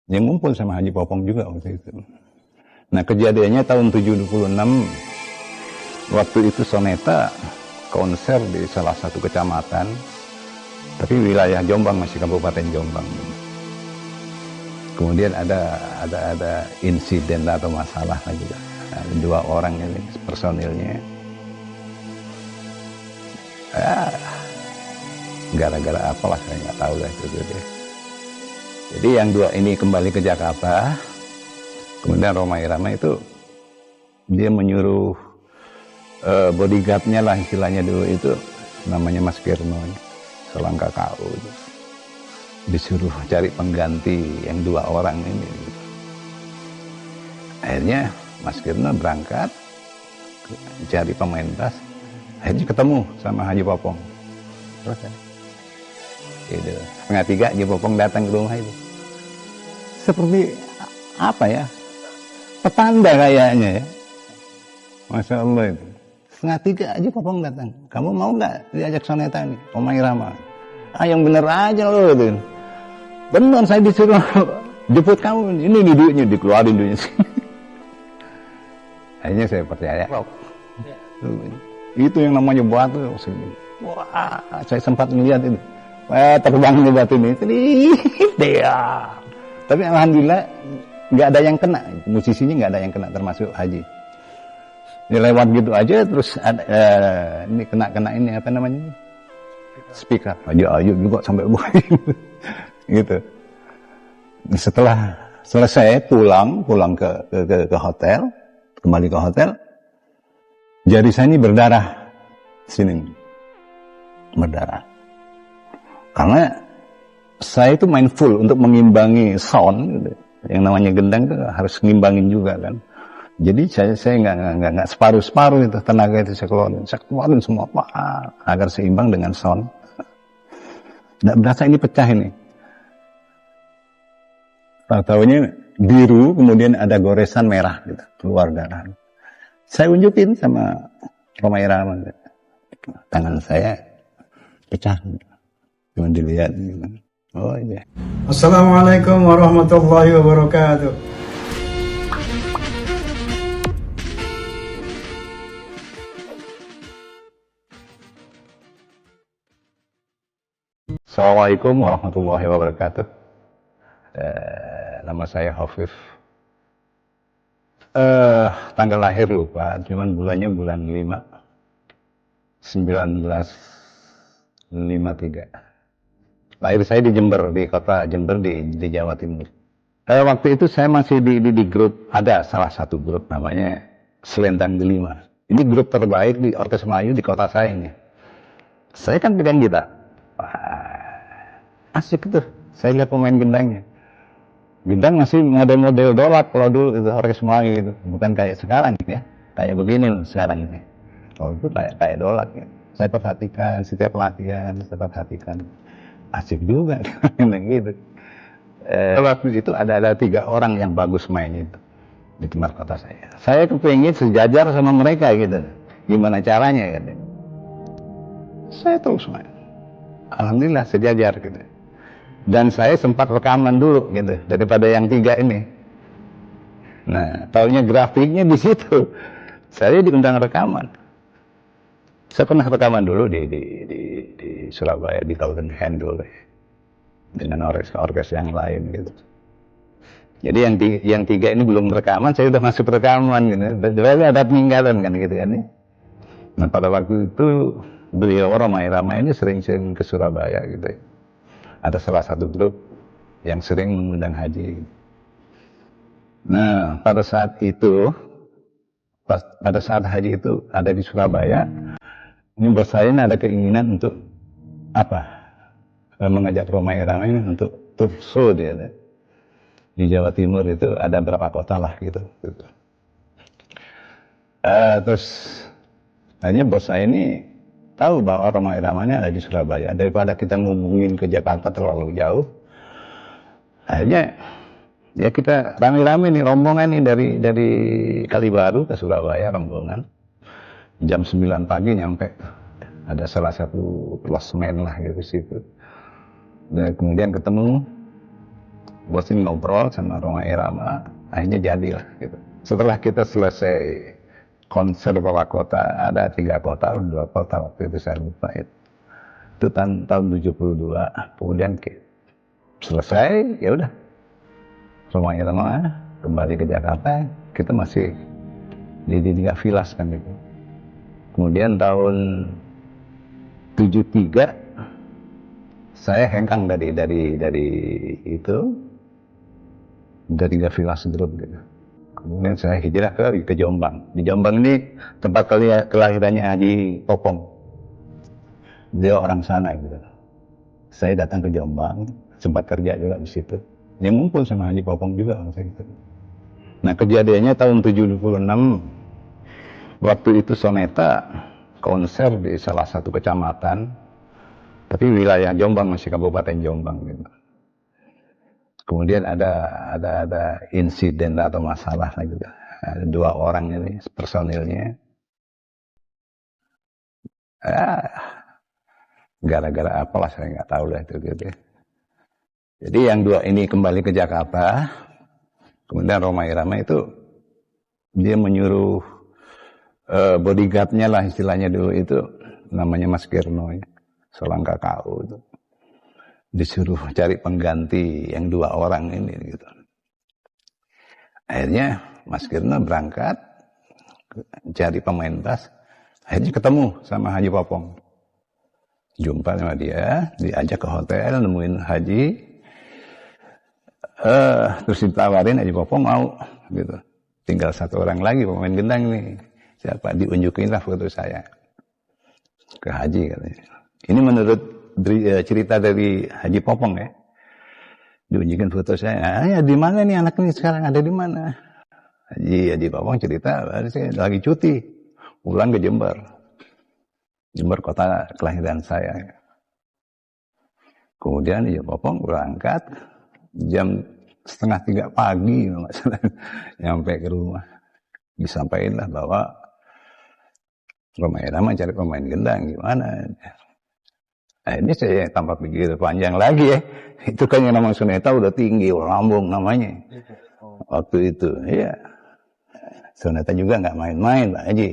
yang ngumpul sama Haji Popong juga waktu itu. Nah kejadiannya tahun 76, waktu itu Soneta konser di salah satu kecamatan, tapi wilayah Jombang, masih Kabupaten Jombang. Kemudian ada insiden atau masalah juga. Ada 2 orang ini personilnya. Gara-gara apalah saya nggak tahu lah itu deh. Jadi yang 2 ini kembali ke Jakarta. Kemudian Rhoma Irama itu dia menyuruh bodyguardnya lah istilahnya dulu itu, namanya Mas Kirno, seorang KKU itu. Disuruh cari pengganti yang 2 orang ini. Akhirnya Mas Kirno berangkat cari pemain bass. Akhirnya ketemu sama Haji Popong. Terus gitu. 2:30 Haji Popong datang ke rumah itu. Seperti apa ya? Petanda kayaknya ya. Masya Allah itu. 2:30 Haji Popong datang. Kamu mau nggak diajak Soneta nih, Rhoma Irama? Yang bener aja loh gitu. Bener, saya disuruh jemput kamu. Ini nih duitnya, dikeluarin duitnya. Akhirnya saya percaya. Itu yang namanya batu. Wah, saya sempat melihat itu. Terbangnya batu ini. Dia. Tapi alhamdulillah nggak ada yang kena. Musisinya nggak ada yang kena, termasuk Haji. Dia lewat gitu aja, terus ada, ini kena ini apa namanya? Speaker. Ayo juga sampai gitu. Setelah selesai pulang ke hotel, kembali ke hotel, jari saya ini berdarah sini, berdarah. Karena saya itu main full untuk mengimbangi sound, gitu. Yang namanya gendang itu harus ngimbangin juga kan. Jadi saya nggak separuh itu tenaga itu saya keluarin semua agar seimbang dengan sound. Nggak berasa ini pecah ini. Tahu-tahunya biru, kemudian ada goresan merah gitu, keluar darah. Saya unjukin sama Rhoma Irama, tangan saya pecah. Cuma dilihat gitu. Oh iya. Assalamualaikum warahmatullahi wabarakatuh. Assalamualaikum warahmatullahi wabarakatuh. Nama saya Hafif. Tanggal lahir lupa, cuman bulannya bulan 5 1953. Lahir saya di Jember, di kota Jember di Jawa Timur. Waktu itu saya masih di grup, ada salah satu grup namanya Selendang Delima. Ini grup terbaik di Orkes Melayu di kota saya ini. Saya kan pegang gitar. Asik tuh, saya lihat pemain gendangnya. Gendang masih model-model dolak kalau dulu itu Orkes Melayu gitu, bukan kayak sekarang ya, kayak begini loh sekarang ini. Kalau itu kayak dolak ya. Saya perhatikan setiap latihan, asik juga gitu. Waktu itu ada 3 orang yang bagus main itu di tempat kota saya. Saya kepingin sejajar sama mereka gitu. Gimana caranya gitu. Saya terus main. Alhamdulillah sejajar gitu. Dan saya sempat rekaman dulu gitu daripada yang 3 ini. Nah, taunya grafiknya di situ. Saya diundang rekaman. Saya pernah rekaman dulu di Surabaya di Golden Hand dulu dengan orkes yang lain gitu. Jadi yang 3 ini belum rekaman, saya udah masuk rekaman gitu. Berarti ada peningkatan kan gitu kan. Nah, pada waktu itu beliau Rhoma Irama ini sering ke Surabaya gitu. Ada salah satu grup yang sering mengundang Haji. Nah, pada saat Haji itu ada di Surabaya, ini bos saya ada keinginan untuk mengajak Rhoma Irama ini untuk tour show dia. Di Jawa Timur itu ada berapa kota lah gitu. Terus akhirnya bos saya ini tahu bahwa Rhoma Iramanya ada di Surabaya, daripada kita ngubungin ke Jakarta terlalu jauh. Akhirnya ya kita rame-rame nih rombongan nih dari Kalibaru ke Surabaya, rombongan. Jam 9 pagi nyampe. Ada salah satu losmen lah gitu situ. Dan kemudian ketemu bosin ngobrol sama Roma Irama, akhirnya jadilah gitu. Setelah kita selesai konser bawah kota, ada 3 kota, 2 kota waktu itu saya lupa itu. Itu tahun 72. Kemudian selesai, ya udah. Roma Irama kembali ke Jakarta, kita masih di 3 Vilas kan gitu. Kemudian tahun 73 saya hengkang dari itu, dari 3 Vilas Group gitu. Kemudian saya hijrah ke Jombang. Di Jombang ini tempat kelahirannya Haji Popong. Dia orang sana gitu. Saya datang ke Jombang, sempat kerja juga di situ. Dia ngumpul sama Haji Popong juga waktu itu. Nah, kejadiannya tahun 76, waktu itu Soneta konser di salah satu kecamatan, tapi wilayah Jombang, masih Kabupaten Jombang gitu. Kemudian ada insiden atau masalah gitu. Ada 2 orang ini personilnya. Gara-gara apalah saya nggak tahu lah itu gitu. Jadi yang 2 ini kembali ke Jakarta. Kemudian Roma Irama itu dia menyuruh bodyguardnya lah istilahnya dulu itu, namanya Mas Kirno ya, seorang KKU itu, disuruh cari pengganti yang 2 orang ini gitu. Akhirnya Mas Kirno berangkat cari pemain bass, akhirnya ketemu sama Haji Popong, jumpa sama dia, diajak ke hotel, nemuin Haji, terus ditawarin, Haji Popong mau gitu. Tinggal 1 orang lagi pemain gendang nih, siapa, diunjukin lah foto saya ke Haji katanya. Ini menurut cerita dari Haji Popong ya, diunjukin foto saya. Ya di mana nih anak ini sekarang, ada di mana? Haji Popong cerita, saya lagi cuti, pulang ke Jember, kota kelahiran saya. Kemudian Haji Popong berangkat jam 2:30 pagi, nyampe ke rumah. Disampaikan lah bahwa Roma Irama cari pemain gendang, gimana? Akhirnya saya tambah pikir panjang lagi ya. Itu kan yang namanya Soneta udah tinggi, lambung namanya. Waktu itu, ya. Soneta juga nggak main-main Pak Haji.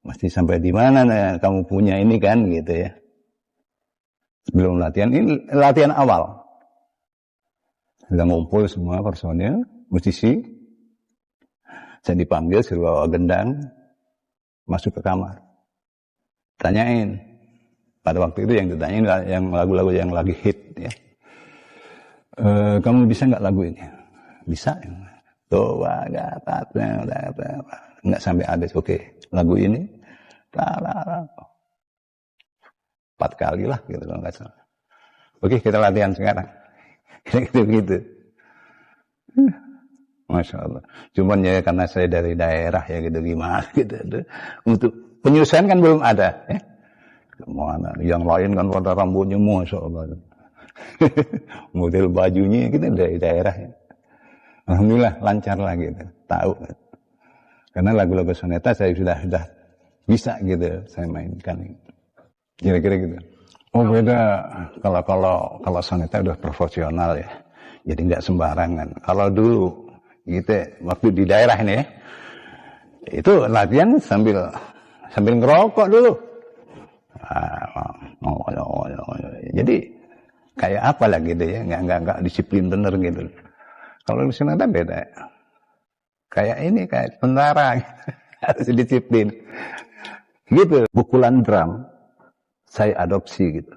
Mesti sampai di mana kamu punya ini kan gitu ya. Sebelum latihan, ini latihan awal. Sudah ngumpul semua personil, musisi. Saya dipanggil, suruh bawa gendang, masuk ke kamar. Tanyain. Pada waktu itu yang ditanyain yang lagu-lagu yang lagi hit ya. Kamu bisa nggak lagu ini? Bisa. Doa gatapnya, nggak sampai habis. Oke, lagu ini, 4 kali lah gitu kalau nggak salah. Oke, kita latihan sekarang. Gitu. Masya Allah. Cuman ya karena saya dari daerah ya gitu gimana gitu. Untuk penyusuan kan belum ada. Ya. Mana? Yang lain kan pada rambutnya Masya Allah. Model bajunya kita dari daerah. Ya. Alhamdulillah lancar lah gitu. Tahu. Karena lagu-lagu Soneta saya sudah bisa gitu saya mainkan. Kira-kira gitu. Oh beda kalau Soneta udah profesional ya. Jadi nggak sembarangan. Kalau dulu gitu waktu di daerah ini ya, itu latihan sambil ngerokok dulu. Jadi kayak apa lah gitu ya, nggak disiplin bener gitu. Kalau di Soneta beda. Kayak ini kayak tentara harus disiplin. Gitu. Pukulan drum saya adopsi gitu.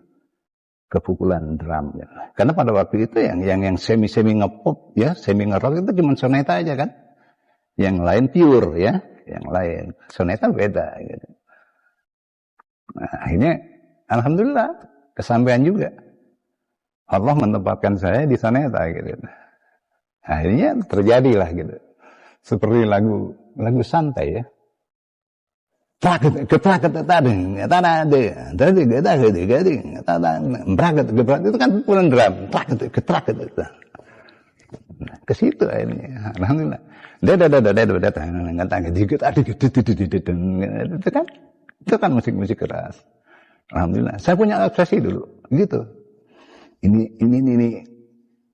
Ke pukulan drum ya. Karena pada waktu itu yang semi ngepop ya, semi ngerock itu cuma Soneta aja kan. Yang lain pure ya, yang lain Soneta beda gitu. Nah, akhirnya alhamdulillah kesampaian juga. Allah menempatkan saya di Soneta gitu. Akhirnya terjadilah gitu. Seperti lagu santai ya. Gebraket itu kan pukulan drum. Ke situ akhirnya. Alhamdulillah. Itu kan musik keras. Alhamdulillah. Saya punya obsesi dulu, gitu. Ini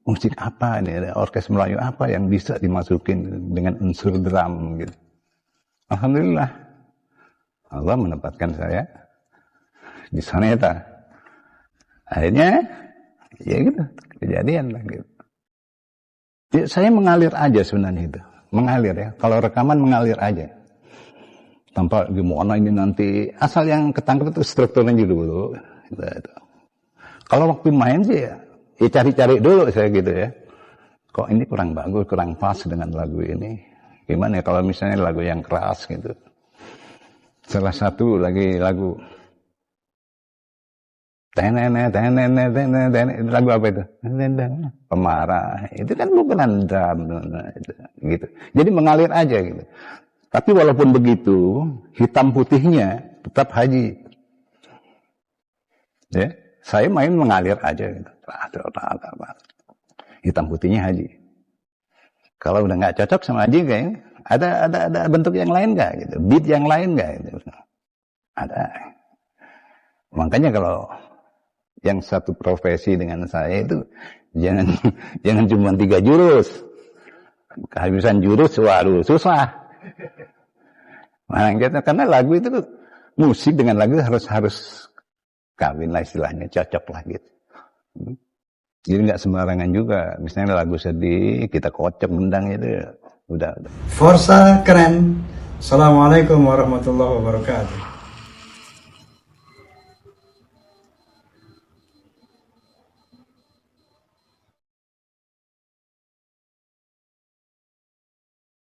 musik apa ini, ada orkes Melayu apa yang bisa dimasukin dengan unsur drum gitu. Alhamdulillah, Allah menempatkan saya di Soneta. Akhirnya, ya gitu, kejadian lah gitu. Ya, saya mengalir aja sebenarnya itu, mengalir ya. Kalau rekaman mengalir aja, tanpa gimana ini nanti, asal yang ketangkep itu strukturnya dulu. Gitu. Kalau waktu main sih ya cari-cari dulu saya gitu ya. Kok ini kurang bagus, kurang pas dengan lagu ini. Gimana ya kalau misalnya lagu yang keras gitu. Salah satu lagi lagu itu lagu apa itu? Pemarah. Itu kan bukan drum gitu. Jadi mengalir aja gitu. Tapi walaupun begitu, hitam putihnya tetap Haji. Ya, saya main mengalir aja gitu. Hitam putihnya Haji. Kalau udah nggak cocok sama Haji kayaknya ada bentuk yang lain nggak gitu, beat yang lain nggak gitu. Ada. Makanya kalau yang satu profesi dengan saya itu jangan cuma 3 jurus. Kehabisan jurus, waduh susah. Karena lagu itu musik dengan lagu harus kawin lah istilahnya, cocok lah gitu. Jadi nggak sembarangan juga. Misalnya lagu sedih, kita kocok gendang itu udah. Forza keren. Assalamualaikum warahmatullahi wabarakatuh.